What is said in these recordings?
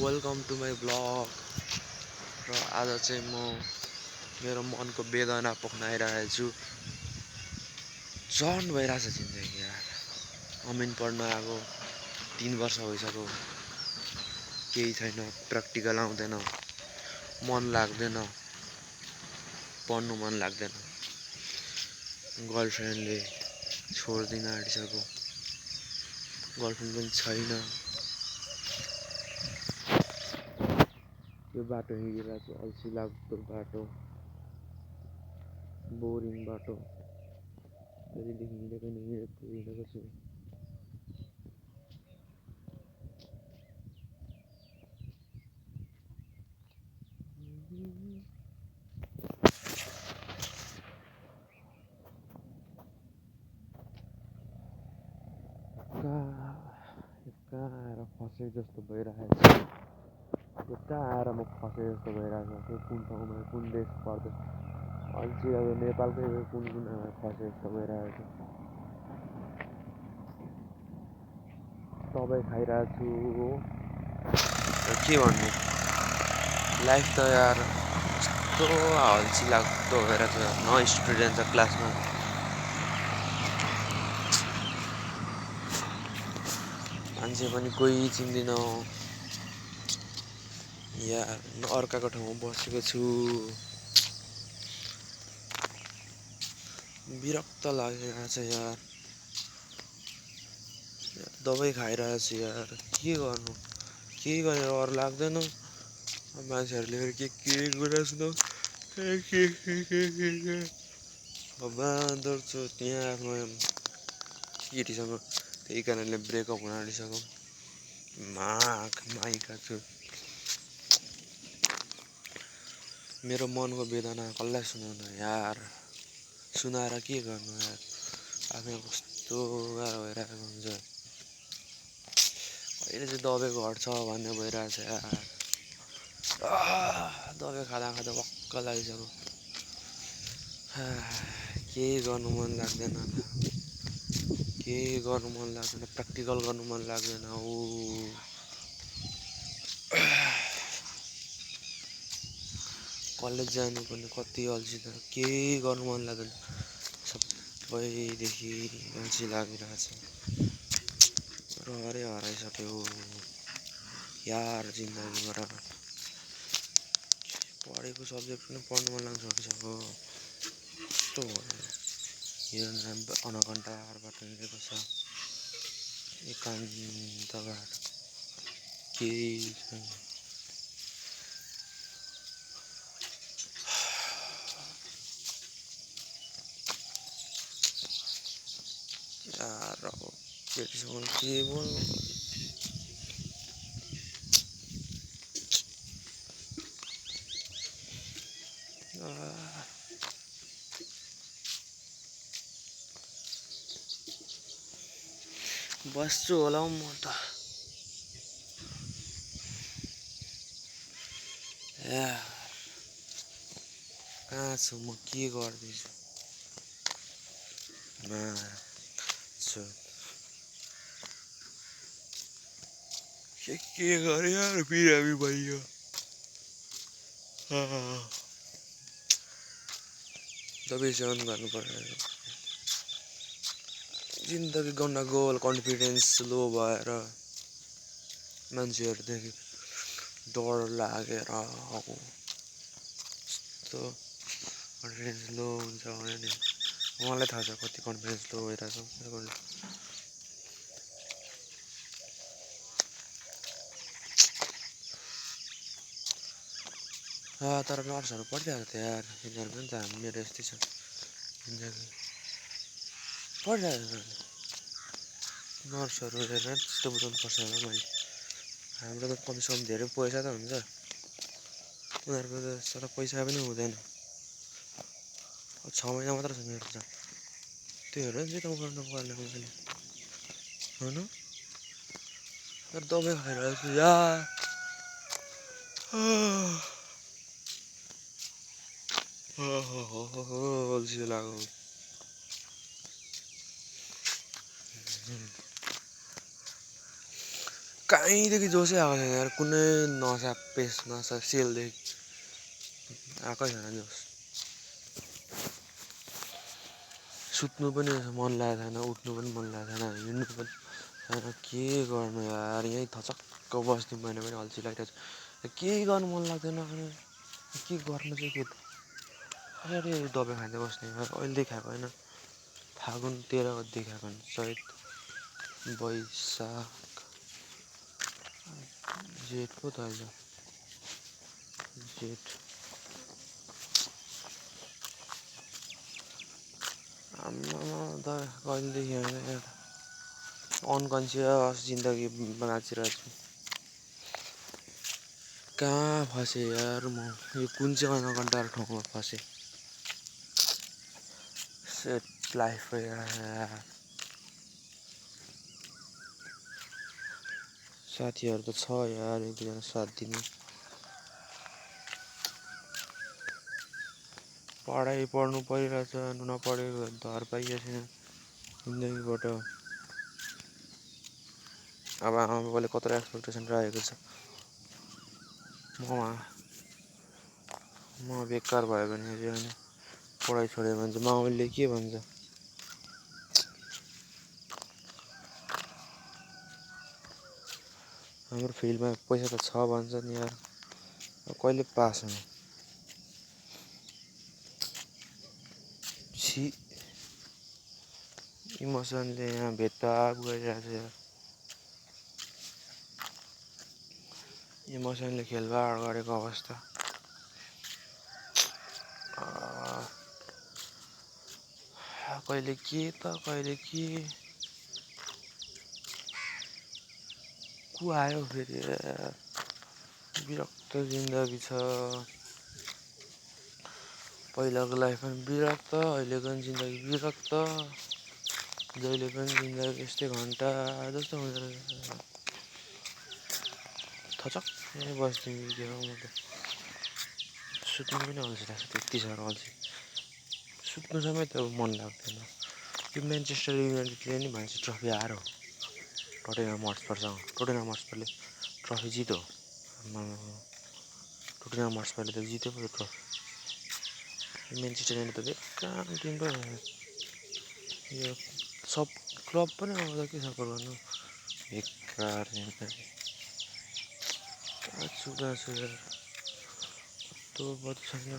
Welcome to my blog. र आज चाहिँ म मेरो मनको वेदना पोख्न छु। झन् भइरहेछ जिन्दगी यार। अमिन पढ्न आएको 3 वर्ष भइसक्यो, केही छैन, प्र्याक्टिकल आउँदैन, मन लाग्दैन, पढ्नु मन लाग्दैन। गर्लफ्रेन्डले छोड्दिन आँटिसक्यो, गर्लफ्रेन्ड पनि छैन। यो बाटो हिँडिरहेको छु, अल्छी लाग्दो बाटो, बोरिङ बाटो। कहिलेदेखि हिँडेको छु। कहाँ आएर फसेँ जस्तो भइरहेको छ। कहाँ आएर म फसेँ जस्तो भइरहेको छ। कुन ठाउँमा, कुन देश पर्दैछ, अल्छी अब नेपालकै कुन कुनामा फसेँ जस्तो भइरहेको छ। दबाई खाइरहेको छु। के भन्नु, लाइफ त यार यस्तो अल्छी लाग्दो भइरहेको छ। न स्टुडेन्ट छ क्लासमा, मान्छे पनि कोही चिन्दिन यार। अर्काको ठाउँमा बसेको छु, विरक्त लागिरहेको छ यार। दबाई खाइरहेको छु यार, के गर्नु, केही गरेर अरू लाग्दैन। मान्छेहरूले के कुरा सुनाउँछ, बाँदर छु त्यहाँ आफ्नो केटीसँग, त्यही कारणले ब्रेकअप हुन आँटिसक्यो। माइका छु। मेरो मनको वेदना कसलाई सुनाउनु यार, सुनाएर के गर्नु यार। आफै कस्तो गाह्रो भइरहेको हुन्छ। कहिले चाहिँ दबाई घट्छ भन्ने भइरहेछ यार। दबाई खाँदा खाँदा भक्क लागिसक्यो। केही गर्नु मन लाग्दैन, केही गर्नु मन लाग्दैन, प्र्याक्टिकल गर्नु मन लाग्दैन। कलेज जानुपर्ने कति अल्छी त, केही गर्नु मन लाग्दैन। सबैदेखि अल्छी लागिरहेछ। रहरै हराइसक्यो यार जिन्दगीबाट। पढेको सब्जेक्ट पनि पढ्नु मन लाग्छ छोडिसक्यो। कस्तो भयो, अनघन्टाबाट हिँडेको छ, एकान्त बाटो, केही छैन। यार अब केटीसँग के बोल्नु। बस्छु होला म त यार। कहाँ छु म, के गर्दैछु के गरे यार, बिरामी भइयो। दबाई सेवन गर्नु पर्यो। जिन्दगी गन्डगोल, कन्फिडेन्स लो भएर मान्छेहरूदेखि डर लागेर यस्तो कन्फिडेन्स लो हुन्छ भने नि। मलाई थाहा छ कति कन्फिडेन्स लो भइरहेछ। तर नर्सहरू पढिरहेको थियो यार, यिनीहरू पनि त मेरो यस्तै छ जिन्दगी। पढिरहेको नर्सहरू हेरेर त्यस्तो बुझाउनु पर्छ होला मैले। हाम्रो त कमसेकम धेरै पैसा त हुन्छ, उनीहरूको त तर पैसा पनि हुँदैन। 6 महिना मात्र छ मेरो त, त्यो हेरेर चाहिँ त गर्नु पर्ने मैले होइन। तर दबाई खाइरहेको छु यार। अल्छी लाग्यो। कहीँदेखि जोसै आएको छैन यार, कुनै नसा पेस नसा सेलदेखि आएकै छैन जोस। सुत्नु पनि मन लागेको छैन, उठ्नु पनि मन लागेको छैन, हिँड्नु पनि छैन। के गर्नु यार, यहीँ थचक्क बस्नु भने पनि अल्छी लागिरहेको छ। केही गर्नु मन लाग्दैन, अनि के गर्नु चाहिँ के त। अरे दबाई खाँदै बस्ने यार, अहिलेदेखि खाएको होइन, फागुन 13 गतेदेखि खाएको चैत वैशाख जेठ पो त अहिले जेठ। आम्मामा दबाई कहिलेदेखि होइन यार, अनकन्सियस जिन्दगी बाँचिरहेको छु। कहाँ फसेँ यार म, यो कुन चाहिँ अनकन्टार ठाउँमा फसेँ। सेट लाइफ यार। साथीहरू त छ यार, एक दुईजना साथ दिने। पढाइ पढ्नु परिरहेछ, नपढेको धर पाइएको छैन जिन्दगीबाट। अब आमा बाबाले कत्रो एक्सपेक्टेसन राखेको छ म बेकार भयो भने चाहिँ पढाइ छोड्यो भने चाहिँ माउले के भन्छ। हाम्रो फिल्डमा पैसा त छ भन्छ नि यार, कहिले पास हुने। छि इमोसनले यहाँ भेदभाव गरिरहेको छ यार, इमोसनले खेलवाड गरेको अवस्था। कहिले के त कहिले के को आयो फेरि यार, विरक्त जिन्दगी छ। पहिलाको लाइफ पनि विरक्त, अहिलेको जिन्दगी विरक्त। जहिले पनि जिन्दगी यस्तै घन्टा जस्तो हुँदो रहेछ। थचक्कै बस्ने के हो म त, सुत्नु पनि अल्छी लाग्छ, त्यति साह्रो अल्छी। सुत्नु समेत अब मन लाग्दैन। यो म्यान्चेस्टर युनाइटेडले नि भन्छ ट्रफी हारो टोटेनहम हटस्परसँग। टोटेनहम हटस्परले ट्रफी जित्यो, टोटेनहम हटस्परले त जित्यो पो त ट्रफी। म्यान्चेस्टर युनाइटेड त बेकार टिम पो। यो सब क्लब पनि आउँदा के सपोर्ट गर्नु, बेकार सुगा सुगा कस्तो बत्छ नि।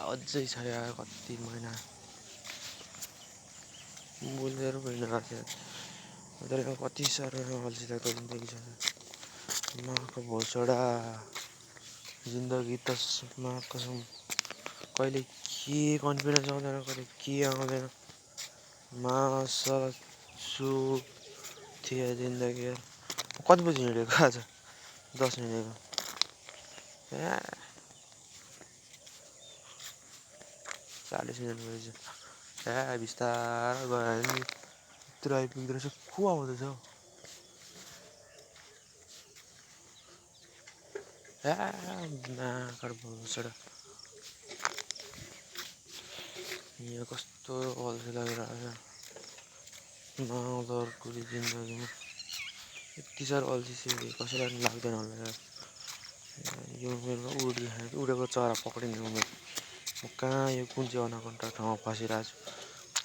अझै छ यार कति महिना बोलेर भइरहेको थियो। तर कति साह्रो अल्छी लाग्दो जिन्दगी छ माको भोसडा जिन्दगी त। माको कहिले के कन्फिडेन्स आउँदैन, कहिले के आउँदैन। सुख थियो जिन्दगी यार। कति बजी हिँडेको आज, 10 हिँडेको। 40 मिनट भएछ। बिस्तारो गयो भने यत्रो आइपुग्दो रहेछ। को आउँदैछ हौ, नाकर भोसडा। यहाँ कस्तो अल्छी लागिरहेको छ माउदरकुरी जिन्दगीमा। यति साह्रो अल्छी चाहिँ कसैलाई पनि लाग्दैन होला यार। यो मेरो उडेको चरा पक्रिने उमेर। म कहाँ यो कुन चाहिँ अनकन्टा ठाउँमा फसिरहेको छु।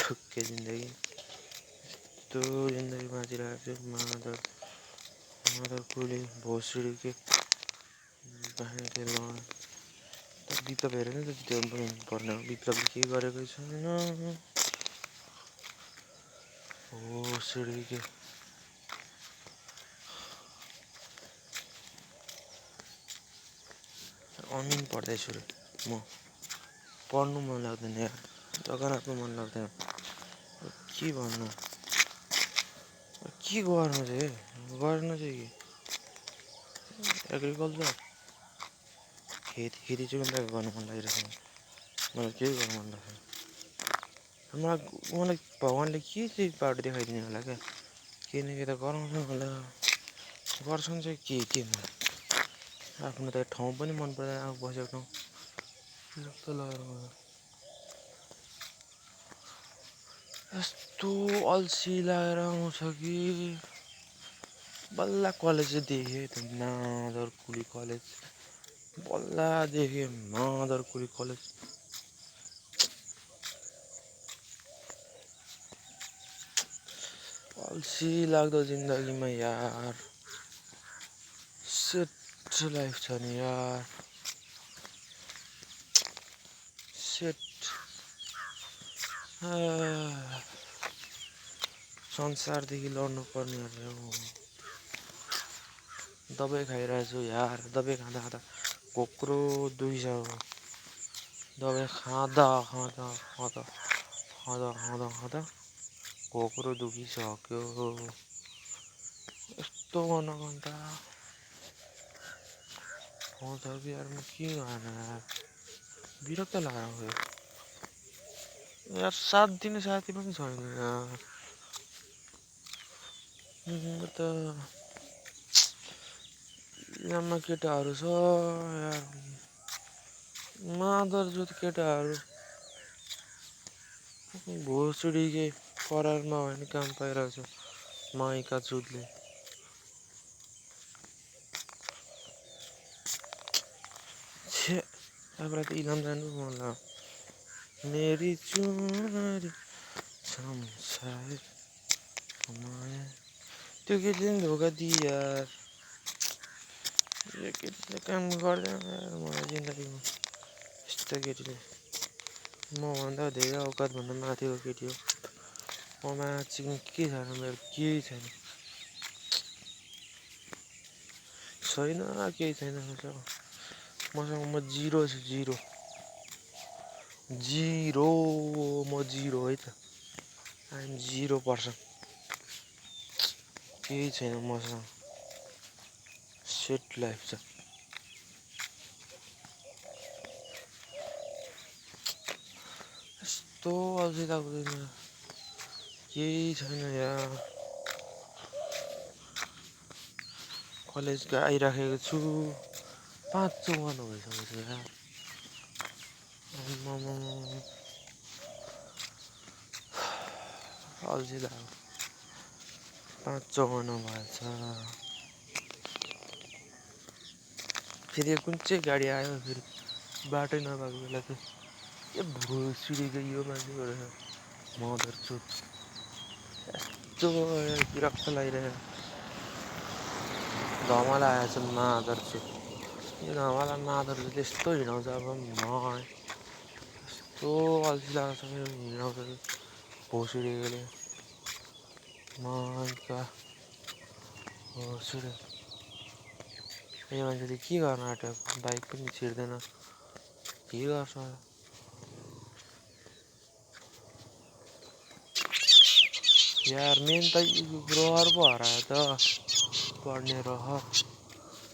ठुक्के जिन्दगी, यस्तो जिन्दगी बाँचिरहेको छु। मादरकुरी भोसडी के विप्लव हेरेर नि त जित्नु पर्ने हो। विप्लवले केही गरेकै छैन। भोसडी के अमिन पढ्दैछु रे म। पढ्नु मन लाग्दैन यार, जगन्नाथमा मन लाग्दैन। के भन्नु, के गर्नु चाहिँ गर्नु चाहिँ के एग्रिकल्चर खेती चाहिँ गर्नु मन लागिरहेको छ। मलाई केही गर्नु मन लाग्छ। मलाई भगवान्ले के चाहिँ बाटो देखाइदिने होला क्या, के न के त गराउँछ होला। गर्छन् चाहिँ के आफ्नो त ठाउँ पनि मन पर्दैन, आफू बसेको ठाउँ विरक्त लागेर गयो। यस्तो अल्छी लागेर आउँछ कि बल्ल कलेज देखेँ त मादरकुली कलेज, बल्ल देखेँ मादरकुली कलेज। अल्छी लाग्दो जिन्दगीमा यार, सेट लाइफ छ नि यार, सेट। संसारदेखि लड्नु पर्ने हो। दबाई खाइरहेछु यार, दबाई खाँदा खाँदा घोक्रो दुखिसक्यो। दबाई खाँदा खाँदा खाँदा खाँदा खाँदा खाँदा घोक्रो दुखिसक्यो। यस्तो गर्न आउँछ कि यार, म के गर्नु यार, विरक्त लागेर आउँछ यार। साथ दिने साथी पनि छैन यार। त इलाममा केटाहरू छ यार, मादरजुत केटाहरू, भोसडीकै करारमा भयो भने काम पाइरहेछ माइका जुतले। छे आफूलाई त इलाम जानु मन लाग्यो। मेरी चुनरी छमसाए माया, त्यो केटीले पनि धोका दियो यार। यो केटीले काम गर्दैन यार मलाई जिन्दगीमा। यस्तो केटीले मभन्दा धेरै औकातभन्दा माथिको केटी हो। ममा चाहिँ के छैन, मेरो केही छैन, केही छैन मसँग। म जिरो छु, जिरो जिरो, म जिरो है त। आइएम 0%, केही छैन मसँग, सेट लाइफ छ। यस्तो अल्छी लाग्दैन, केही छैन यार। कलेज आइराखेको छु, 5:54 भइसकेको छ यार। अल्छी लाग्यो, 5:54 भएछ। फेरि कुन चाहिँ गाडी आयो, फेरि बाटै नभएको बेला त के भुसुडीको यो मान्छेको रहेछ मदरचोद। यस्तो विरक्त लागिरहेको, धमाला आएछ मादरचोद। यो धमाला मादरचोदले यस्तो हिँडाउँछ अब यस्तो अल्छी लाग्छ हिँडाउँछ कि भोसडीकोले माइका भोसडी। यो मान्छेले के गर्न आँट्यो, बाइक पनि छिर्दैन, के गर्छ यार। मेन त रहर पो हरायो त, पढ्ने रहर।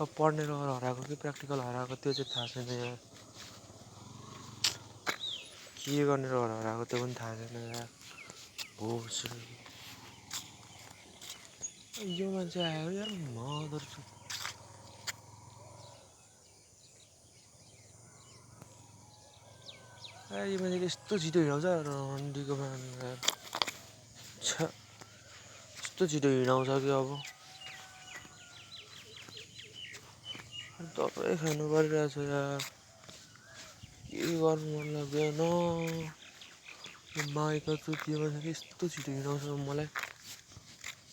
अब पढ्ने रहर हराएको कि प्र्याक्टिकल हराएको त्यो चाहिँ थाहा छैन यार। के गर्ने रहर हराएको त्यो पनि थाहा छैन यार। भोसडी यो मान्छे आयो यार, मदरचोद। यो मान्छेले यस्तो छिटो हिँडाउँछ रन्डीको मान्छे यार, यस्तो छिटो हिँडाउँछ कि अब दबाई खानु परिरहेछ यार। के गर्नु मन लाग्दैन, माइका चुत। यो मान्छेले यस्तो छिटो हिँडाउँछ मलाई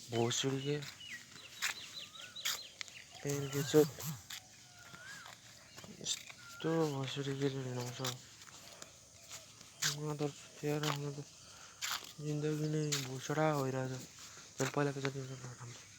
भोसडीकै पेनके चोट। यस्तो भोसडीकै हिँडाउँछ मदरचोद यार। आफ्नो त जिन्दगी नै भुसडा भइरहेछ, पहिलाको जति राम्रो।